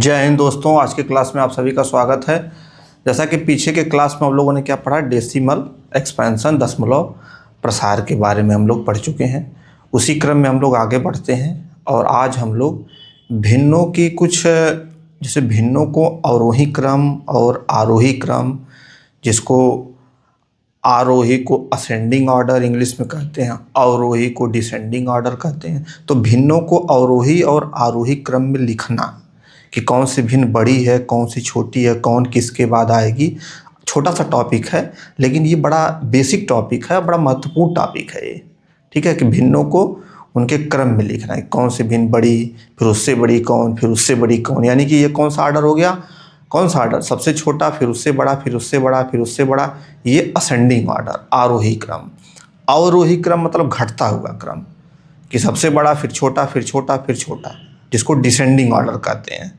जय हिंद दोस्तों, आज के क्लास में आप सभी का स्वागत है। जैसा कि पीछे के क्लास में हम लोगों ने क्या पढ़ा, डेसिमल एक्सपेंशन दशमलव प्रसार के बारे में हम लोग पढ़ चुके हैं। उसी क्रम में हम लोग आगे बढ़ते हैं और आज हम लोग भिन्नों की कुछ, जैसे भिन्नों को अवरोही क्रम और आरोही क्रम, जिसको आरोही को असेंडिंग ऑर्डर इंग्लिश में कहते हैं, अवरोही को डिसेंडिंग ऑर्डर कहते हैं। तो भिन्नों को अवरोही और आरोही क्रम में लिखना कि कौन सी भिन्न बड़ी है, कौन सी छोटी है, कौन किसके बाद आएगी, छोटा सा टॉपिक है, लेकिन ये बड़ा बेसिक टॉपिक है, बड़ा महत्वपूर्ण टॉपिक है ये। ठीक है, कि भिन्नों को उनके क्रम में लिखना है, कौन सी भिन्न बड़ी, फिर उससे बड़ी कौन, फिर उससे बड़ी कौन। यानी कि ये कौन सा ऑर्डर हो गया, कौन सा ऑर्डर, सबसे छोटा, फिर उससे बड़ा, फिर उससे बड़ा, फिर उससे बड़ा, ये असेंडिंग ऑर्डर, आरोही क्रम। अवरोही क्रम मतलब घटता हुआ क्रम, कि सबसे बड़ा, फिर छोटा, फिर छोटा, फिर छोटा, जिसको डिसेंडिंग ऑर्डर कहते हैं।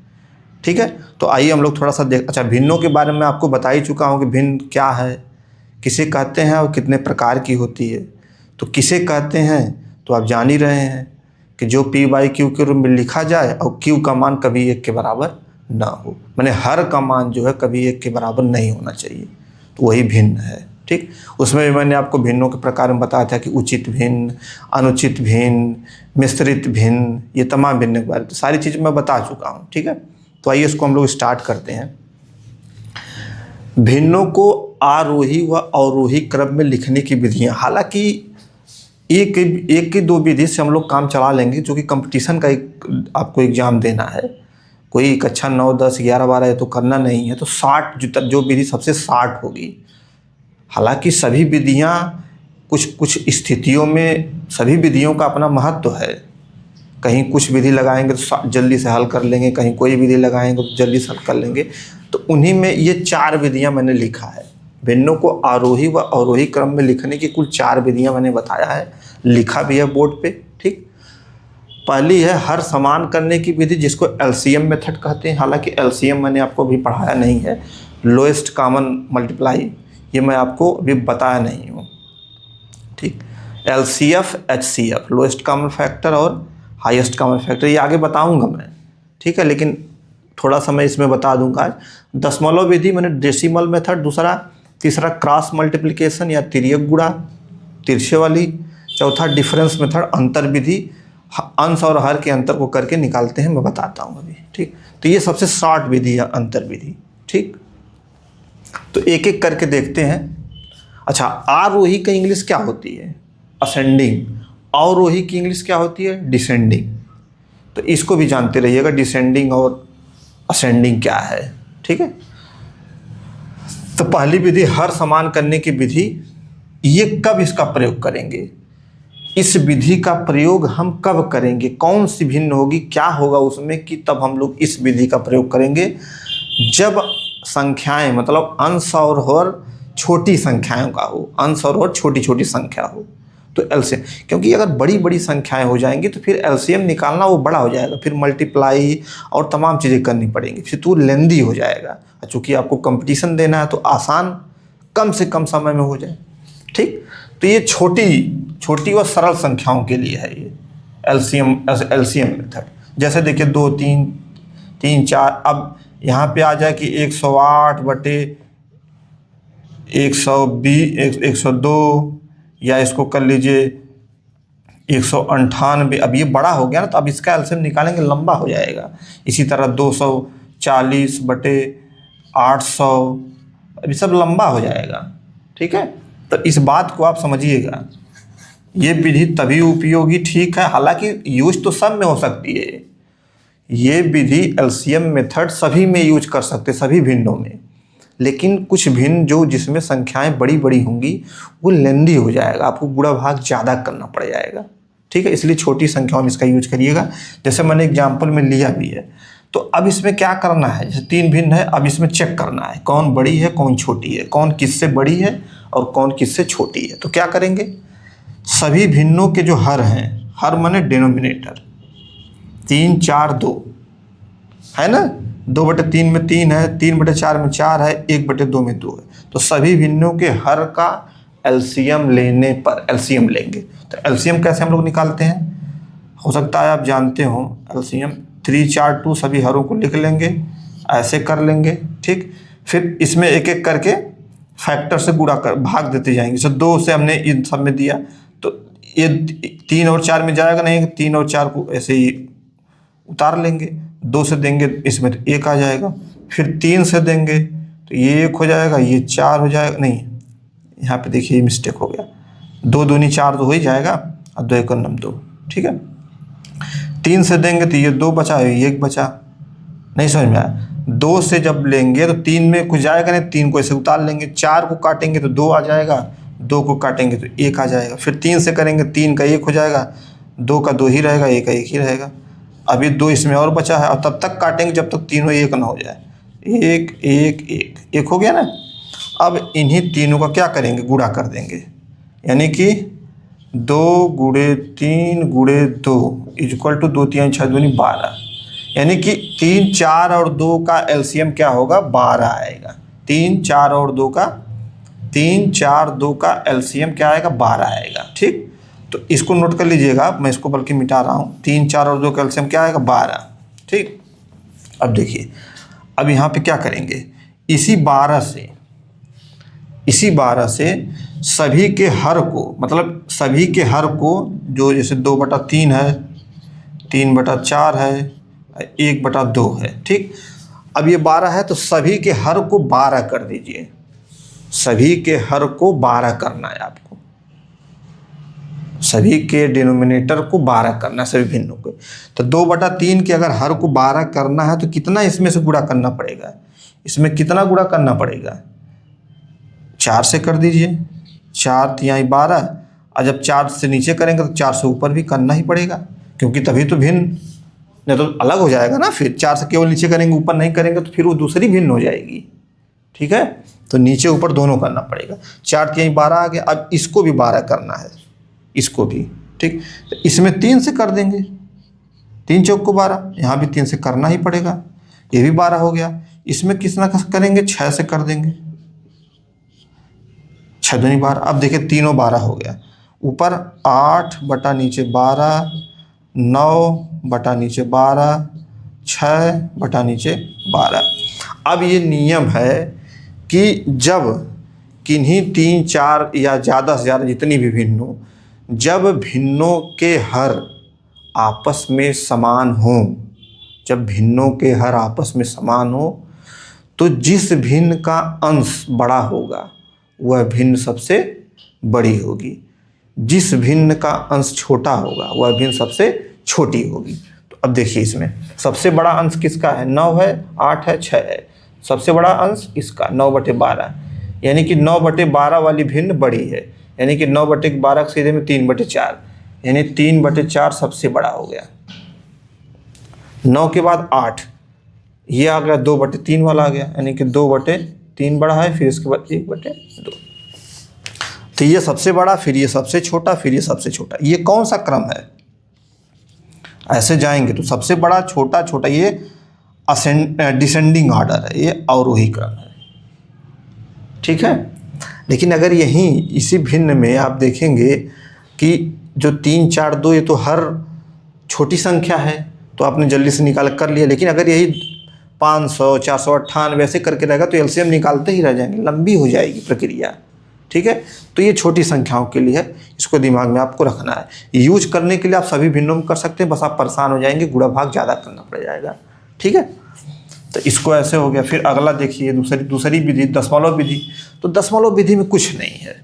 ठीक है, तो आइए हम लोग थोड़ा सा अच्छा, भिन्नों के बारे में आपको बता ही चुका हूँ कि भिन्न क्या है, किसे कहते हैं और कितने प्रकार की होती है। तो किसे कहते हैं तो आप जान ही रहे हैं कि जो P बाई क्यू के रूप में लिखा जाए और Q का मान कभी 1 के बराबर ना हो, माने हर का मान जो है कभी 1 के बराबर नहीं होना चाहिए, तो वही भिन्न है। ठीक, उसमें भी मैंने आपको भिन्नों के प्रकार में बताया था कि उचित भिन्न, अनुचित भिन्न, मिश्रित भिन्न, ये तमाम भिन्न के बारे में सारी चीज़ मैं बता चुका हूँ। ठीक है, तो आइए इसको हम लोग स्टार्ट करते हैं। भिन्नों को आरोही व अवरोही क्रम में लिखने की विधियाँ, हालांकि एक की दो विधि से हम लोग काम चला लेंगे, जो कि कंपटीशन का एक आपको एग्जाम देना है, कोई कक्षा 9, 10, 11, 12 तो करना नहीं है, तो 60 जो विधि सबसे 60 होगी। हालांकि सभी विधियाँ कुछ स्थितियों में सभी विधियों का अपना महत्व है। कहीं कुछ विधि लगाएंगे तो जल्दी से हल कर लेंगे, कहीं कोई विधि लगाएंगे तो जल्दी से हल कर लेंगे। तो उन्हीं में ये 4 विधियाँ मैंने लिखा है। भिन्नों को आरोही व अवरोही क्रम में लिखने की कुल 4 विधियाँ मैंने बताया है, लिखा भी है बोर्ड पे। ठीक, पहली है हर समान करने की विधि, जिसको एलसीएम मेथड कहते हैं। हालांकि एलसीएम मैंने आपको अभी पढ़ाया नहीं है, लोएस्ट कॉमन मल्टीप्लाई, ये मैं आपको अभी बताया नहीं हूँ। ठीक, LCF, HCF, lowest common factor और हाईएस्ट कॉमन फैक्टर, ये आगे बताऊंगा मैं। ठीक है, लेकिन थोड़ा सा मैं इसमें बता दूंगा आज। दशमलव विधि मैंने डेसिमल मेथड, तीसरा क्रॉस मल्टीप्लिकेशन या तिर्यक गुणा, तिरछे वाली, चौथा डिफरेंस मेथड, अंतर विधि, अंश और हर के अंतर को करके निकालते हैं, मैं बताता हूँ अभी। ठीक, तो ये सबसे शॉर्ट विधि है अंतर विधि। ठीक, तो एक एक करके देखते हैं। अच्छा, आरोही का इंग्लिश क्या होती है, असेंडिंग। अवरोही की इंग्लिश क्या होती है, डिसेंडिंग। तो इसको भी जानते रहिएगा, डिसेंडिंग और असेंडिंग क्या है। ठीक है, तो पहली विधि हर समान करने की विधि, ये कब इसका प्रयोग करेंगे, इस विधि का प्रयोग हम कब करेंगे, कौन सी भिन्न होगी, क्या होगा उसमें, कि तब हम लोग इस विधि का प्रयोग करेंगे जब संख्याएं, मतलब अंश और हर छोटी संख्याओं का हो, अंश और हर छोटी छोटी संख्या हो, तो एलसीएम। क्योंकि अगर बड़ी बड़ी संख्याएं हो जाएंगी तो फिर एलसीएम निकालना वो बड़ा हो जाएगा, फिर मल्टीप्लाई और तमाम चीज़ें करनी पड़ेंगी, फिर तो लेंदी हो जाएगा। चूँकि आपको कंपटीशन देना है तो आसान, कम से कम समय में हो जाए। ठीक, तो ये छोटी और सरल संख्याओं के लिए है ये एलसीएम मेथड। जैसे देखिए 2, 3, 4, अब यहाँ पे आ जाए कि 108 बटे 120, 102, या इसको कर लीजिए 198। अब ये बड़ा हो गया ना, तो अब इसका एलसीएम निकालेंगे, लंबा हो जाएगा। इसी तरह 240 बटे 800, अब ये सब लंबा हो जाएगा। ठीक है, तो इस बात को आप समझिएगा। ये विधि तभी उपयोगी, ठीक है, हालांकि यूज तो सब में हो सकती है। ये विधि एलसीएम मेथड सभी में यूज कर सकते, सभी भिन्नों में, लेकिन कुछ भिन्न जो जिसमें संख्याएं बड़ी बड़ी होंगी वो लेंदी हो जाएगा, आपको गुणा भाग ज़्यादा करना पड़ जाएगा। ठीक है, इसलिए छोटी संख्याओं में इसका यूज करिएगा, जैसे मैंने एग्जाम्पल में लिया भी है। तो अब इसमें क्या करना है, जैसे 3 भिन्न है, अब इसमें चेक करना है कौन बड़ी है कौन छोटी है, कौन किससे बड़ी है और कौन किससे छोटी है। तो क्या करेंगे, सभी भिन्नों के जो हर हैं, हर माने डिनोमिनेटर, 3, 4, 2 है ना, 2/3 में 3 है, 3/4 में 4 है, 1/2 में 2 है। तो सभी भिन्नों के हर का एलसीएम लेने पर, एलसीएम लेंगे। तो एलसीएम कैसे हम लोग निकालते हैं, हो सकता है आप जानते हो, एलसीएम 3 4 2 सभी हरों को लिख लेंगे, ऐसे कर लेंगे। ठीक, फिर इसमें एक एक करके फैक्टर से गुणा कर भाग देते जाएंगे। जैसे 2 से हमने इन सब में दिया तो ये 3 और 4 में जाएगा नहीं, 3 और 4 को ऐसे ही उतार लेंगे। 2 से देंगे इसमें तो 1 आ जाएगा, फिर 3 से देंगे तो ये 1 हो जाएगा, ये 4 हो जाएगा, नहीं यहाँ पे देखिए ये मिस्टेक हो गया, 2 दूनी 4 तो हो ही जाएगा और 2 1 9 2। ठीक है, 3 से देंगे तो ये 2 बचा, ये 1 बचा, नहीं समझ में आया। 2 से जब लेंगे तो 3 में कुछ जाएगा नहीं, 3 को ऐसे उतार लेंगे। 4 को काटेंगे तो 2 आ जाएगा, 2 को काटेंगे तो 1 आ जाएगा। फिर 3 से करेंगे, 3 का 1 हो जाएगा, 2 का 2 ही रहेगा, 1 का 1 ही रहेगा। अभी 2 इसमें और बचा है और तब तक काटेंगे जब तक तीनों 1 ना हो जाए। 1 1 1 1 हो गया ना। अब इन्हीं तीनों का क्या करेंगे, गुणा कर देंगे, यानी कि 2 गुणे 3 गुणे 2 इक्वल टू 2 3 6 दूनी 12, यानी कि 3 4 और 2 का एलसीएम क्या होगा, 12 आएगा। 3 4 और 2 का 3 4 2 का एलसीएम क्या आएगा, 12 आएगा। ठीक, तो इसको नोट कर लीजिएगा, मैं इसको बल्कि मिटा रहा हूँ। 3 4 और 2 का एलसीएम क्या आएगा, 12। ठीक, अब देखिए, अब यहाँ पे क्या करेंगे, इसी 12 से सभी के हर को, मतलब सभी के हर को, जो जैसे 2/3 है, 3/4 है, 1/2 है। ठीक, अब ये 12 है तो सभी के हर को 12 कर दीजिए। सभी के हर को 12 करना है आपको, सभी के डिनोमिनेटर को 12 करना है, सभी भिन्नों को। तो 2/3 के अगर हर को 12 करना है तो कितना इसमें से गुणा करना पड़ेगा, इसमें कितना गुणा करना पड़ेगा, 4 से कर दीजिए। 4 तिहाई 12, और जब 4 से नीचे करेंगे तो 4 से ऊपर भी करना ही पड़ेगा, क्योंकि तभी तो भिन्न, नहीं तो अलग हो जाएगा ना। फिर 4 से केवल नीचे करेंगे, ऊपर नहीं करेंगे तो फिर वो दूसरी भिन्न हो जाएगी। ठीक है, तो नीचे ऊपर दोनों करना पड़ेगा। 4 तिहाई 12 आ गया, अब इसको भी 12 करना है, इसको भी। ठीक, तो इसमें 3 से कर देंगे, 3 चौक को 12, यहाँ भी 3 से करना ही पड़ेगा, ये भी 12 हो गया। इसमें कितना करेंगे, 6 से कर देंगे, 6 दूनी 12। अब देखिए तीनों 12 हो गया, ऊपर 8 बटा नीचे 12, 9 बटा नीचे 12, 6 बटा नीचे 12। अब ये नियम है कि जब किन्हीं 3 4 या ज़्यादा से ज़्यादा जितनी भी भिन्न हो, जब भिन्नों के हर आपस में समान हों, जब भिन्नों के हर आपस में समान हो, तो जिस भिन्न का अंश बड़ा होगा वह भिन्न सबसे बड़ी होगी, जिस भिन्न का अंश छोटा होगा वह भिन्न सबसे छोटी होगी। तो अब देखिए, इसमें सबसे बड़ा अंश किसका है, 9 है, 8 है, 6 है। सबसे बड़ा अंश इसका 9/12, यानी कि 9/12 वाली भिन्न बड़ी है, यानी कि 9/12 के सीधे में 3/4, यानी 3/4 सबसे बड़ा हो गया। 9 के बाद 8, ये आ गया 2/3 वाला आ गया, यानी कि 2/3 बड़ा है, फिर इसके बाद 1/2। तो ये सबसे बड़ा, फिर ये सबसे छोटा, फिर ये सबसे छोटा। ये कौन सा क्रम है, ऐसे जाएंगे तो सबसे बड़ा, छोटा, छोटा, ये डिसेंडिंग ऑर्डर है, ये अवरोही क्रम है। ठीक है, लेकिन अगर यहीं इसी भिन्न में आप देखेंगे कि जो 3 4 2 ये तो हर छोटी संख्या है, तो आपने जल्दी से निकाल कर लिया। लेकिन अगर यही 500 498 ऐसे करके रहेगा तो एलसीएम निकालते ही रह जाएंगे, लंबी हो जाएगी प्रक्रिया। ठीक है, तो ये छोटी संख्याओं के लिए है, इसको दिमाग में आपको रखना है। यूज करने के लिए आप सभी भिन्नों में कर सकते हैं, बस आप परेशान हो जाएंगे, गुणा भाग ज़्यादा करना पड़ जाएगा। ठीक है, तो इसको ऐसे हो गया। फिर अगला देखिए, दूसरी विधि, दशमलव विधि। तो दशमलव विधि में कुछ नहीं है,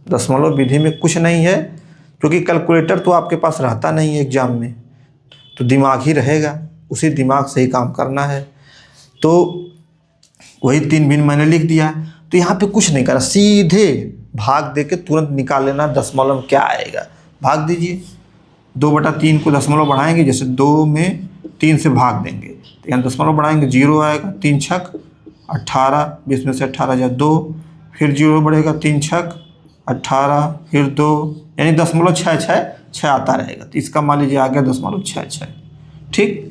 दशमलव विधि में कुछ नहीं है, क्योंकि कैलकुलेटर तो आपके पास रहता नहीं है एग्जाम में, तो दिमाग ही रहेगा, उसी दिमाग से ही काम करना है। तो वही 3 भिन्न मैंने लिख दिया, तो यहाँ पे कुछ नहीं करना, सीधे भाग दे के तुरंत निकाल लेना दशमलव क्या आएगा। भाग दीजिए, 2/3 को दशमलव बढ़ाएंगे, जैसे 2 में 3 से भाग देंगे तो यहाँ दशमलव बढ़ाएंगे, 0 आएगा, 3 छक 18, 20 में से 18 जा 2, फिर 0 बढ़ेगा, 3 छक 18, फिर 2, यानी 0.66 आता रहेगा। तो इसका मान लीजिए आ गया 0.66। ठीक,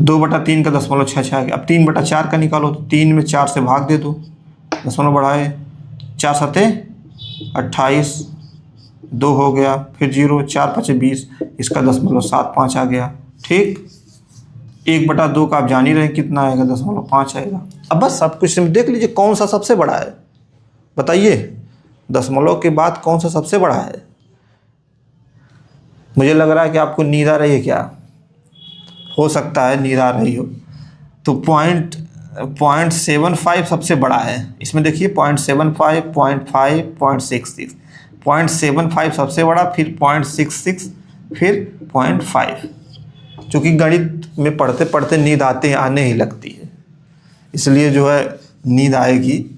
2/3 का 0.66 आ गया। अब 3/4 का निकालो, तो 3 में 4 से भाग दे दो, दशमलव बढ़ाए, 4 7 28, 2 हो गया, फिर 0, 4 5 20, इसका 0.75 आ गया। ठीक, 1/2 का आप जान ही रहे हैं कितना आएगा, 0.5 आएगा। अब बस सब कुछ देख लीजिए कौन सा सबसे बड़ा है, बताइए दशमलव के बाद कौन सा सबसे बड़ा है। मुझे लग रहा है कि आपको नींद आ रही है, क्या हो सकता है नींद आ रही हो। तो 0.75 सबसे बड़ा है इसमें, देखिए 0.75, 0.5, 0.66, 0.75 सबसे बड़ा, फिर 0.66, फिर 0.5। चूँकि गणित में पढ़ते पढ़ते नींद आने ही लगती है, इसलिए जो है नींद आएगी।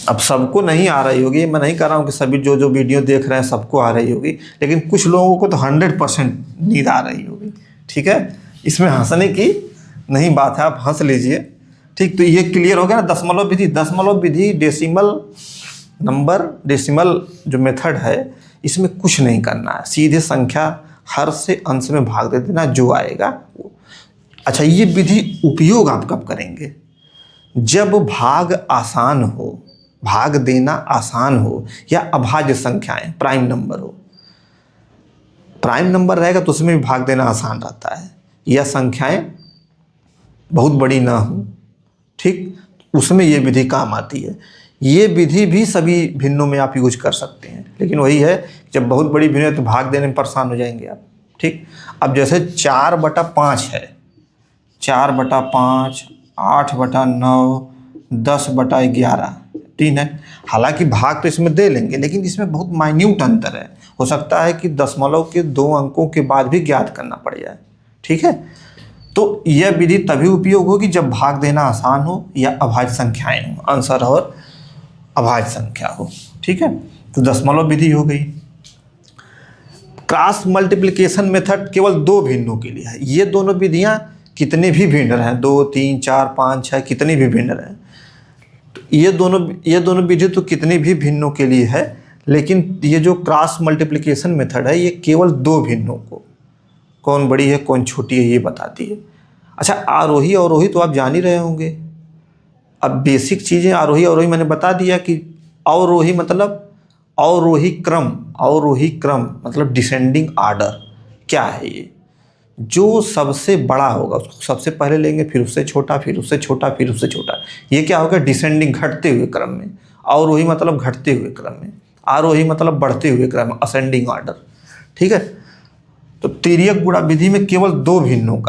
अब सबको नहीं आ रही होगी, मैं नहीं कह रहा हूँ कि सभी जो वीडियो देख रहे हैं सबको आ रही होगी, लेकिन कुछ लोगों को तो 100% नींद आ रही होगी। ठीक है, इसमें हंसने की नहीं बात है, आप हंस लीजिए। ठीक, तो ये क्लियर हो गया ना। दशमलव विधि डेसिमल जो मेथड है, इसमें कुछ नहीं करना है, सीधे संख्या हर से अंश में भाग दे देना, जो आएगा वो। अच्छा, ये विधि उपयोग आप कब करेंगे? जब भाग आसान हो, भाग देना आसान हो, या अभाज्य संख्याएं प्राइम नंबर हो। प्राइम नंबर रहेगा तो उसमें भी भाग देना आसान रहता है, या संख्याएं बहुत बड़ी ना हो। ठीक, उसमें ये विधि काम आती है। ये विधि भी सभी भिन्नों में आप यूज कर सकते हैं, लेकिन वही है जब बहुत बड़ी भिन्न है तो भाग देने में परेशान हो जाएंगे आप। ठीक, अब जैसे 4/5 है, 4/5, 8/9, 10/11, 3 है। हालांकि भाग तो इसमें दे लेंगे, लेकिन इसमें बहुत माइन्यूट अंतर है। हो सकता है कि दशमलव के 2 अंकों के बाद भी ज्ञात करना पड़ जाए। ठीक है, तो यह विधि तभी उपयोग होगी जब भाग देना आसान हो या अभाज्य संख्याएं हो, आंसर और अभाज्य संख्या हो। ठीक है, तो दशमलव विधि हो गई। क्रॉस मल्टीप्लिकेशन मेथड केवल 2 भिन्नों के लिए है। ये दोनों विधियां कितने भी भिन्न हैं, 2, 3, 4, 5, 6 कितने भी भिन्न हैं, तो ये दोनों विधि तो कितने भी भिन्नों के लिए है, लेकिन ये जो क्रॉस मल्टीप्लिकेशन मेथड है ये केवल 2 भिन्नों को, कौन बड़ी है कौन छोटी है, ये बताती है। अच्छा, आरोही अवरोही तो आप जान ही रहे होंगे। अब बेसिक चीज़ें आरोही अवरोही मैंने बता दिया कि अवरोही मतलब अवरोही क्रम मतलब डिसेंडिंग आर्डर। क्या है ये? जो सबसे बड़ा होगा उसको सबसे पहले लेंगे, फिर उससे छोटा, फिर उससे छोटा, फिर उससे छोटा। ये क्या होगा? डिसेंडिंग, घटते हुए क्रम में। अवरोही मतलब घटते हुए क्रम में, आरोही मतलब बढ़ते हुए क्रम, असेंडिंग ऑर्डर। ठीक है, तो तिर्यक गुणा विधि में केवल 2 भिन्नों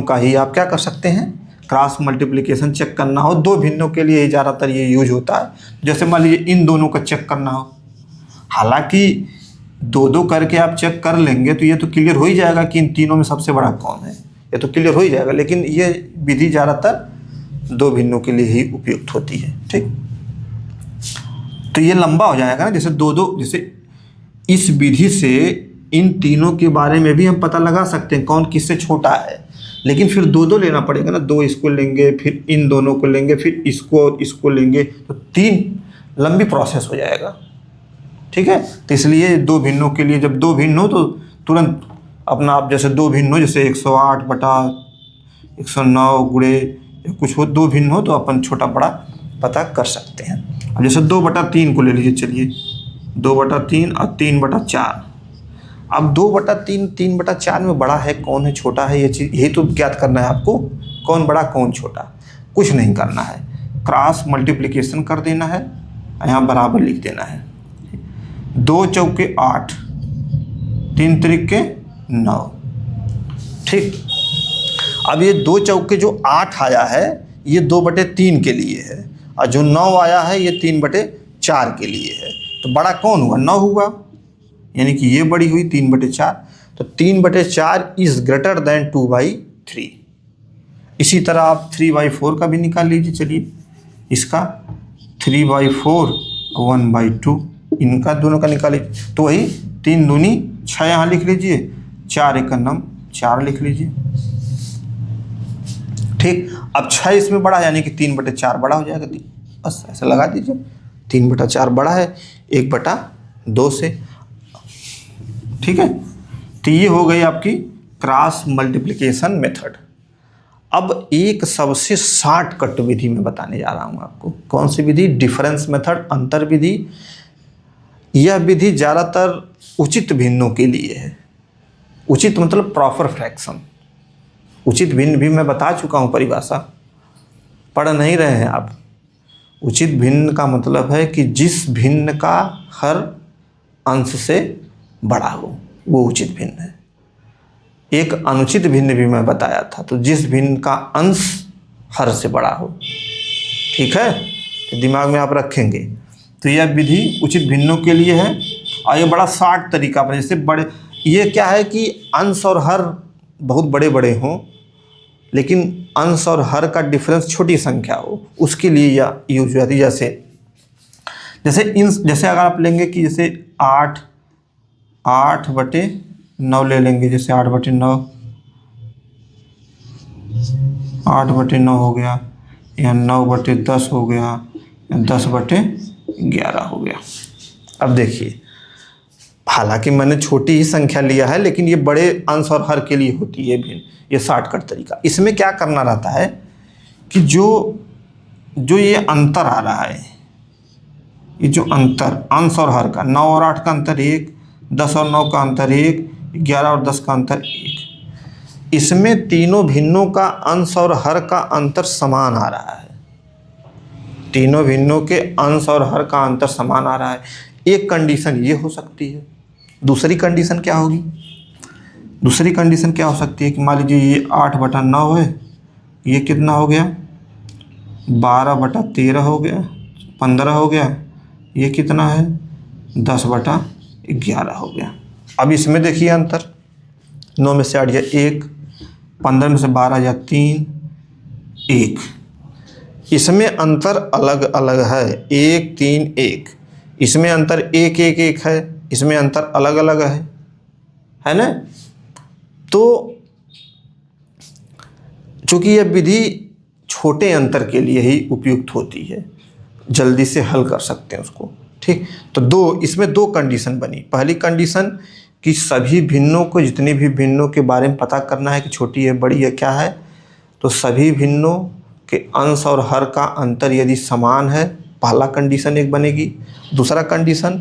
का ही आप क्या कर सकते हैं, क्रॉस मल्टीप्लिकेशन चेक करना हो। 2 भिन्नों के लिए ही ज़्यादातर ये यूज होता है। जैसे मान लीजिए इन दोनों का चेक करना हो, हालांकि 2-2 करके आप चेक कर लेंगे तो ये तो क्लियर हो ही जाएगा कि इन तीनों में सबसे बड़ा कौन है, ये तो क्लियर हो ही जाएगा। लेकिन ये विधि ज़्यादातर 2 भिन्नों के लिए ही उपयुक्त होती है। ठीक, तो ये लंबा हो जाएगा ना, जैसे 2-2, जैसे इस विधि से इन तीनों के बारे में भी हम पता लगा सकते हैं कौन किससे छोटा है, लेकिन फिर 2-2 लेना पड़ेगा ना। 2 इसको लेंगे, फिर इन दोनों को लेंगे, फिर इसको और इसको लेंगे, तो 3 लंबी प्रोसेस हो जाएगा। ठीक है, तो इसलिए 2 भिन्नों के लिए, जब 2 भिन्न हो तो तुरंत अपना आप जैसे 2 भिन्न हो, जैसे 108/109 गुणे कुछ हो, 2 भिन्न हो तो अपन छोटा बड़ा पता कर सकते हैं। अब जैसे 2/3 को ले लीजिए, चलिए 2/3 और 3/4। अब 2/3 3/4 में बड़ा है कौन है छोटा है, ये चीज़ यही तो ज्ञात करना है आपको, कौन बड़ा कौन छोटा। कुछ नहीं करना है, क्रॉस मल्टीप्लिकेशन कर देना है, यहाँ बराबर लिख देना है। 2 चौके 8, 3 त्रिके 9। ठीक, अब ये 2 चौके जो 8 आया है ये 2/3 के लिए है, और जो 9 आया है ये 3/4 के लिए है। तो बड़ा कौन हुआ? 9 हुआ, यानी कि ये बड़ी हुई 3/4। तो 3/4 इज ग्रेटर देन 2/3। इसी तरह आप 3/4 का भी निकाल लीजिए। चलिए इसका 3/4 1/2, इनका दोनों का निकालिए। तो वही 3 दूनी 6 यहाँ लिख लीजिए, 4 1 9 4 लिख लीजिए। ठीक, अब 6 इसमें बड़ा है, यानी कि 3/4 बड़ा हो जाएगा। बस ऐसे लगा दीजिए, 3/4 बड़ा है 1/2 से। ठीक है, तो ये हो गई आपकी क्रॉस मल्टीप्लिकेशन मेथड। अब एक सबसे शॉर्टकट विधि में बताने जा रहा हूँ आपको। कौन सी विधि? डिफरेंस मेथड, अंतर विधि। यह विधि ज़्यादातर उचित भिन्नों के लिए है। उचित मतलब प्रॉपर फ्रैक्शन। उचित भिन्न भी मैं बता चुका हूँ परिभाषा, पढ़ नहीं रहे हैं आप। उचित भिन्न का मतलब है कि जिस भिन्न का हर अंश से बड़ा हो, वो उचित भिन्न है। एक अनुचित भिन्न भी मैं बताया था, तो जिस भिन्न का अंश हर से बड़ा हो। ठीक है, तो दिमाग में आप रखेंगे। तो यह विधि उचित भिन्नों के लिए है और ये बड़ा शॉर्ट तरीका पर, जैसे बड़े, ये क्या है कि अंश और हर बहुत बड़े बड़े हों, लेकिन अंश और हर का डिफरेंस छोटी संख्या हो, उसके लिए यह यूज हो जाती है। जैसे अगर आप लेंगे कि जैसे 8/9 ले लेंगे, जैसे 8/9 हो गया, या 9/10 हो गया, या 10/11 हो गया। अब देखिए, हालांकि मैंने छोटी ही संख्या लिया है, लेकिन ये बड़े अंश और हर के लिए होती है भिन्न। ये शॉर्टकट तरीका। इसमें क्या करना रहता है कि जो ये अंतर आ रहा है, ये जो अंतर अंश और हर का, 9 और 8 का अंतर 1, 10 और 9 का अंतर 1, 11 और 10 का अंतर 1, इसमें तीनों भिन्नों का अंश और हर का अंतर समान आ रहा है। तीनों भिन्नों के अंश और हर का अंतर समान आ रहा है। एक कंडीशन ये हो सकती है। दूसरी कंडीशन क्या होगी? दूसरी कंडीशन क्या हो सकती है कि मान लीजिए ये 8/9 है, ये कितना हो गया? 12/13 हो गया, 15 हो गया, ये कितना है? 10/11 हो गया। अब इसमें देखिए अंतर, 9 में से 8 या 1, 15 में से 12 या 3, 1। इसमें अंतर अलग अलग है, 1 3 1। इसमें अंतर 1 1 1 है, इसमें अंतर अलग अलग है ना? तो चूंकि यह विधि छोटे अंतर के लिए ही उपयुक्त होती है, जल्दी से हल कर सकते हैं उसको। ठीक, तो इसमें दो कंडीशन बनी। पहली कंडीशन कि सभी भिन्नों को, जितने भी भिन्नों के बारे में पता करना है कि छोटी है बड़ी है क्या है, तो सभी भिन्नों के अंश और हर का अंतर यदि समान है, पहला कंडीशन एक बनेगी। दूसरा कंडीशन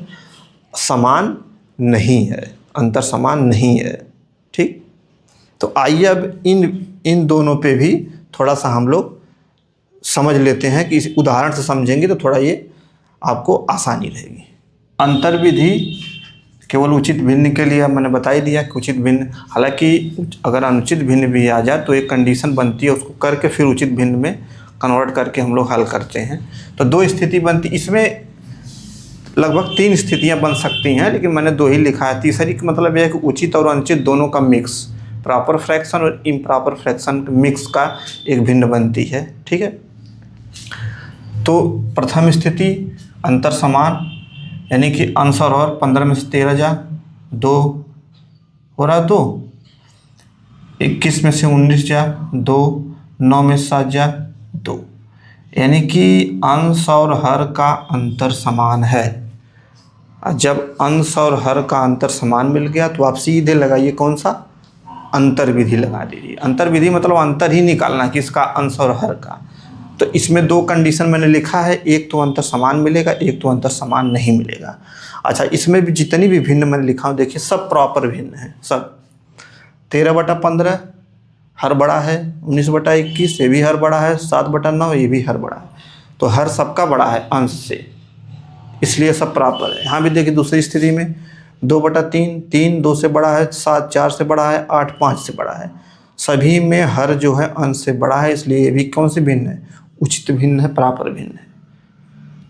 समान नहीं है, अंतर समान नहीं है। ठीक, तो आइए अब इन दोनों पे भी थोड़ा सा हम लोग समझ लेते हैं कि इस उदाहरण से समझेंगे तो थोड़ा ये आपको आसानी रहेगी। अंतर विधि केवल उचित भिन्न के लिए मैंने बता ही दिया कि उचित भिन्न, हालांकि अगर अनुचित भिन्न भी आ जाए तो एक कंडीशन बनती है, उसको करके फिर उचित भिन्न में कन्वर्ट करके हम लोग हल करते हैं। तो दो स्थिति बनती, इसमें लगभग 3 स्थितियां बन सकती हैं, लेकिन मैंने 2 ही लिखा है। तीसरी का मतलब यह है कि उचित और अनुचित दोनों का मिक्स, प्रॉपर फ्रैक्शन और इम्प्रॉपर फ्रैक्शन मिक्स का एक भिन्न बनती है। ठीक है, तो प्रथम स्थिति अंतर समान, यानी कि अंश और हर 15 में से 13 जा 2 हो रहा 2, 21 में से 19 जा 2, 9 में 7 जा 2, यानी कि अंश और हर का अंतर समान है। जब अंश और हर का अंतर समान मिल गया तो आप सीधे लगाइए कौन सा? अंतर विधि लगा दीजिए। अंतर विधि मतलब अंतर ही निकालना किसका? अंश और हर का। तो इसमें 2 कंडीशन मैंने लिखा है, एक तो अंतर समान मिलेगा, एक तो अंतर समान नहीं मिलेगा। अच्छा, इसमें भी जितनी भी भिन्न मैंने लिखा हूँ देखिए सब प्रॉपर भिन्न है। सब 13/15 हर बड़ा है, 19/21 ये भी हर बड़ा है, 7/9 ये भी हर बड़ा है। तो हर सबका बड़ा है अंश से, इसलिए सब प्रॉपर है। यहाँ भी देखिए दूसरी स्थिति में 2/3, 3 2 से बड़ा है, 7 4 से बड़ा है, 8 5 से बड़ा है। सभी में हर जो है अंश से बड़ा है, इसलिए ये भी कौन सी भिन्न है? उचित भिन्न है, प्रॉपर भिन्न है।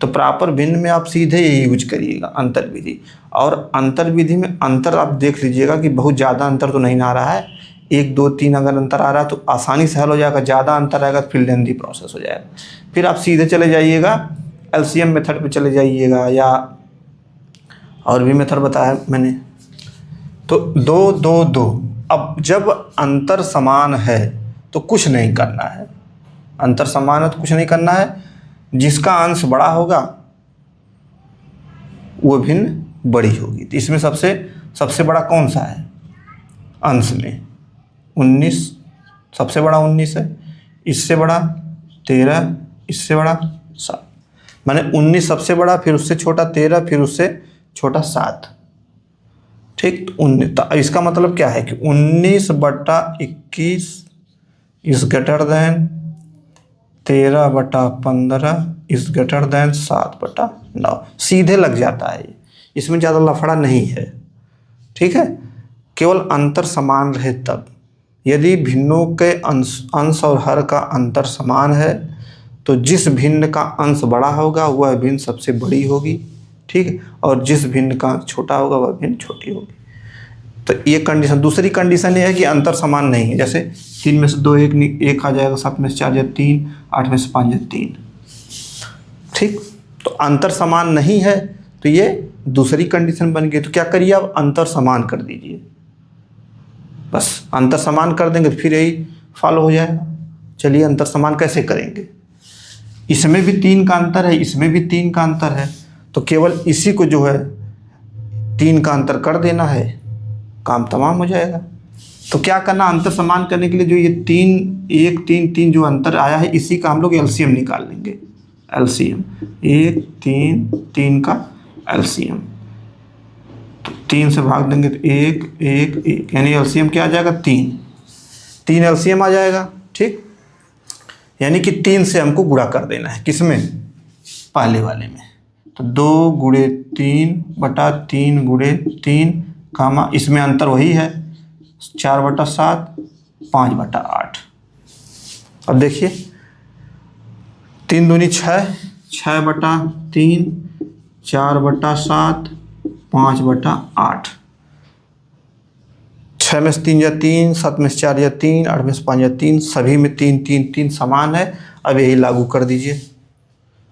तो प्रॉपर भिन्न में आप सीधे यही यूज करिएगा अंतर विधि। और अंतर विधि में अंतर आप देख लीजिएगा कि बहुत ज़्यादा अंतर तो नहीं आ रहा है, 1 2 3 अगर अंतर आ रहा है तो आसानी से हल हो जाएगा। ज़्यादा अंतर आएगा तो फिर लेंथी प्रोसेस हो जाएगा। फिर आप सीधे चले जाइएगा एलसीएम मेथड पे चले जाइएगा, या और भी मेथड बताया मैंने। तो 2 2 2। अब जब अंतर समान है तो कुछ नहीं करना है, अंतर समान है तो कुछ नहीं करना है। जिसका अंश बड़ा होगा वो भिन्न बड़ी होगी। तो इसमें सबसे बड़ा कौन सा है? अंश में 19 सबसे बड़ा 19 है, इससे बड़ा 13, इससे बड़ा 7, माने 19 सबसे बड़ा, फिर उससे छोटा 13, फिर उससे छोटा 7। ठीक, तो 19, तो इसका मतलब क्या है कि 19/21 is greater than 13/15 is greater than 7/9। सीधे लग जाता है, इसमें ज़्यादा लफड़ा नहीं है। ठीक है, केवल अंतर समान रहे तब। यदि भिन्नों के अंश और हर का अंतर समान है तो जिस भिन्न का अंश बड़ा होगा वह भिन्न सबसे बड़ी होगी। ठीक है, और जिस भिन्न का छोटा होगा वह भिन्न छोटी होगी। तो ये कंडीशन। दूसरी कंडीशन ये है कि अंतर समान नहीं है, जैसे 3 में से 2 1 आ जाएगा, 7 में से 4 या 3, 8 में से 5 या 3। ठीक, तो अंतर समान नहीं है तो ये दूसरी कंडीशन बन गई। तो क्या करिए, आप अंतर समान कर दीजिए, बस अंतर समान कर देंगे तो फिर यही फॉलो हो जाएगा। चलिए अंतर समान कैसे करेंगे, इसमें भी 3 का अंतर है, इसमें भी 3 का अंतर है, तो केवल इसी को जो है 3 का अंतर कर देना है, काम तमाम हो जाएगा। तो क्या करना, अंतर समान करने के लिए जो ये 3 1 3 3 जो अंतर आया है इसी का हम लोग एलसीएम निकाल लेंगे। एलसीएम 1 3 3 का एलसीएम, तो 3 से भाग देंगे तो 1 1 1, यानी एलसीएम क्या आ जाएगा, 3 एलसीएम आ जाएगा। ठीक, यानी कि 3 से हमको गुणा कर देना है, किसमें, पहले वाले में। तो 2 गुणे 3/3 गुणे 3 कामा, इसमें अंतर वही है 4/7 5/8। अब देखिए 3 दूनी 6, 6/3 4/7 5/8। 6 में से 3 या 3, 7 में से 4 या 3, 8 में से 5 या 3, सभी में 3 3 3 समान है। अब यही लागू कर दीजिए।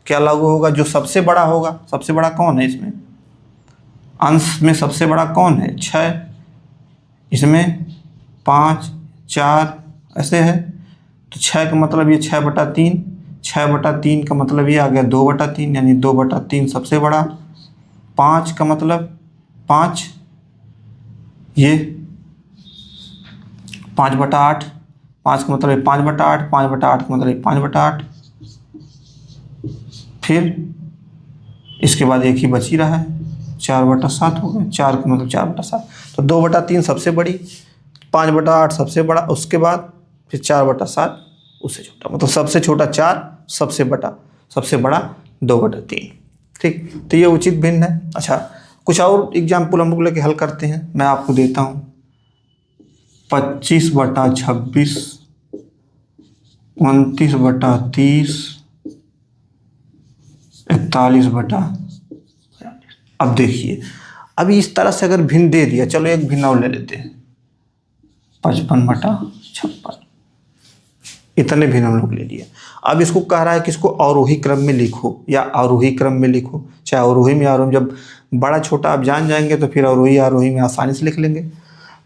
क्या लागू होगा, जो सबसे बड़ा होगा, सबसे बड़ा कौन है इसमें, अंश में सबसे बड़ा कौन है, 6, इसमें 5 4 ऐसे है, तो 6 का मतलब ये 6/3, 6/3 का मतलब ये आ गया 2/3, यानी 2/3 सबसे बड़ा। 5 का मतलब 5, ये 5/8, 5 का मतलब 5/8, 5/8 का मतलब 5/8। फिर इसके बाद एक ही बच ही रहा है, 4/7 हो गया, 4 का मतलब 4/7। तो 2/3 सबसे बड़ी, 5/8 सबसे बड़ा, उसके बाद फिर 4/7 उससे छोटा, मतलब सबसे छोटा 4, सबसे बड़ा 2/3। ठीक, तो ये उचित भिन्न है। अच्छा, कुछ और एग्जाम्पल हम लोग लेके हल करते हैं, मैं आपको देता हूँ। 25/26, 29/30, 41/42। अब देखिए, अभी इस तरह से अगर भिन्न दे दिया, चलो एक भिन्न और ले लेते हैं, 55/56। इतने भिन्न हम लोग ले लिए। अब इसको कह रहा है कि इसको अवरोही क्रम में लिखो या आरोही क्रम में लिखो, चाहे अवरोही में आरोही, जब बड़ा छोटा आप जान जाएंगे तो फिर अवरोही आरोही में आसानी से लिख लेंगे।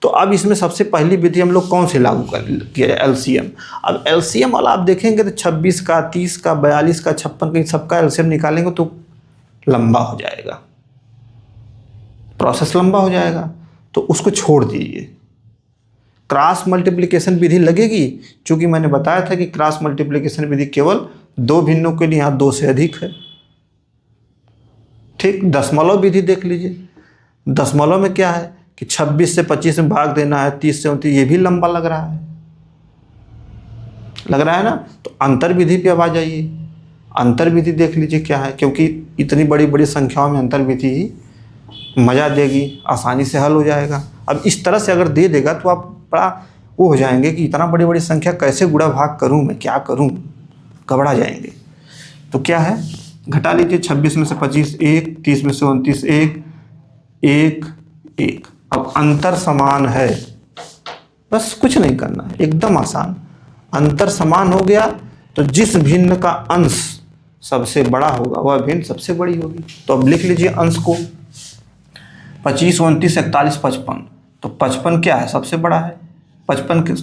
तो अब इसमें सबसे पहली विधि हम लोग कौन से लागू किया जाए, एलसीएम। अब एलसीएम वाला आप देखेंगे तो 26 का, 30 का, 42 का, 56 का, सबका एलसीएम निकालेंगे तो लंबा हो जाएगा, प्रोसेस लंबा हो जाएगा, तो उसको छोड़ दीजिए। क्रॉस मल्टीप्लिकेशन विधि लगेगी, क्योंकि मैंने बताया था कि क्रॉस मल्टीप्लिकेशन विधि केवल 2 भिन्नों के लिए, यहाँ 2 से अधिक है। ठीक, दशमलव विधि देख लीजिए। दशमलव में क्या है कि 26 से 25 में भाग देना है, 30 से 29, ये भी लंबा लग रहा है ना। तो अंतर विधि पे अब आ जाइए। अंतर विधि देख लीजिए क्या है, क्योंकि इतनी बड़ी बड़ी संख्याओं में अंतर विधि ही मज़ा देगी, आसानी से हल हो जाएगा। अब इस तरह से अगर दे देगा तो आप बड़ा वो हो जाएंगे कि इतना बड़ी बड़ी संख्या कैसे गुणा भाग करूं, मैं क्या करूं, घबरा जाएंगे। तो क्या है, घटा लीजिए, 26 में से 25 1, 30 में से 29 1 1 1। अब अंतर समान है, बस कुछ नहीं करना है, एकदम आसान। अंतर समान हो गया तो जिस भिन्न का अंश सबसे बड़ा होगा वह भिन्न सबसे बड़ी होगी। तो अब लिख लीजिए अंश को, 25 29 41 55। तो 55 क्या है, सबसे बड़ा है। 55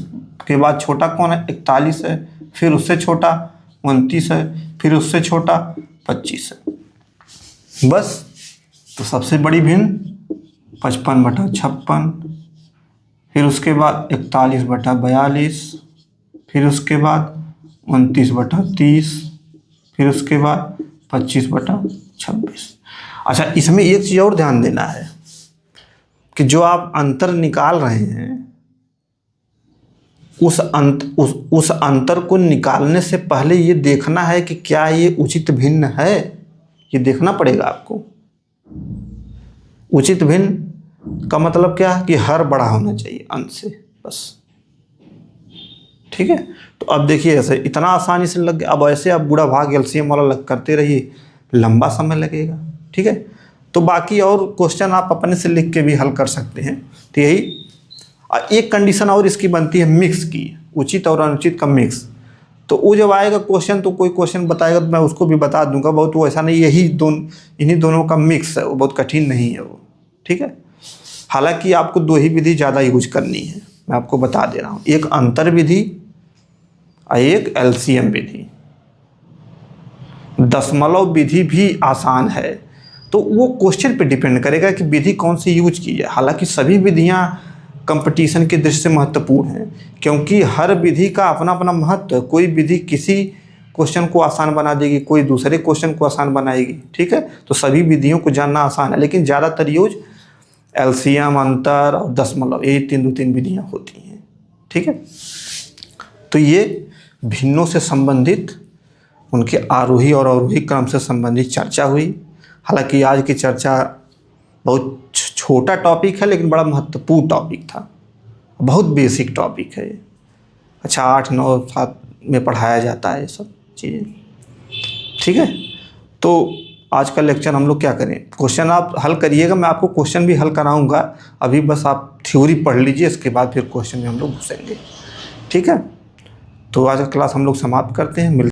के बाद छोटा कौन है, 41 है, फिर उससे छोटा 29 है, फिर उससे छोटा 25 है, बस। तो सबसे बड़ी भिन्न 55/56, फिर उसके बाद 41/42, फिर उसके बाद 29/30, फिर उसके बाद 25/26। अच्छा, इसमें एक चीज़ और ध्यान देना है कि जो आप अंतर निकाल रहे हैं, उस अंतर को निकालने से पहले ये देखना है कि क्या ये उचित भिन्न है, ये देखना पड़ेगा आपको। उचित भिन्न का मतलब क्या कि हर बड़ा होना चाहिए अंश से, बस। ठीक है, तो अब देखिए ऐसे इतना आसानी से लग गया। अब ऐसे आप बूढ़ा भाग एलसीएम वाला करते रहिए, लंबा समय लगेगा। ठीक है, तो बाकी और क्वेश्चन आप अपने से लिख के भी हल कर सकते हैं। तो यही एक कंडीशन और इसकी बनती है मिक्स की, उचित और अनुचित का मिक्स। तो वो जब आएगा क्वेश्चन, तो कोई क्वेश्चन बताएगा तो मैं उसको भी बता दूंगा। बहुत वो ऐसा नहीं, इन्हीं दोनों का मिक्स है, वो बहुत कठिन नहीं है वो। ठीक है, हालांकि आपको 2 ही विधि ज़्यादा यूज करनी है, मैं आपको बता दे रहा हूँ। एक अंतर विधि और एक एलसीएम विधि। दशमलव विधि भी आसान है, तो वो क्वेश्चन पे डिपेंड करेगा कि विधि कौन सी यूज की है। हालांकि सभी विधियां कंपटीशन की दृष्टि से महत्वपूर्ण हैं, क्योंकि हर विधि का अपना अपना महत्व है। कोई विधि किसी क्वेश्चन को आसान बना देगी, कोई दूसरे क्वेश्चन को आसान बनाएगी। ठीक है, तो सभी विधियों को जानना आसान है, लेकिन ज़्यादातर यूज एलसीएम, अंतर और दशमलव, ये 3 विधियाँ होती हैं। ठीक है, तो ये भिन्नों से संबंधित, उनके आरोही और अवरोही क्रम से संबंधित चर्चा हुई। हालांकि आज की चर्चा बहुत छोटा टॉपिक है, लेकिन बड़ा महत्वपूर्ण टॉपिक था, बहुत बेसिक टॉपिक है ये। अच्छा, 8, 9, 7 में पढ़ाया जाता है ये सब चीज़ें। ठीक है, तो आज का लेक्चर हम लोग क्या करें, क्वेश्चन आप हल करिएगा, मैं आपको क्वेश्चन भी हल कराऊंगा। अभी बस आप थ्योरी पढ़ लीजिए, इसके बाद फिर क्वेश्चन में हम लोग घुसेंगे। ठीक है, तो आज का क्लास हम लोग समाप्त करते हैं।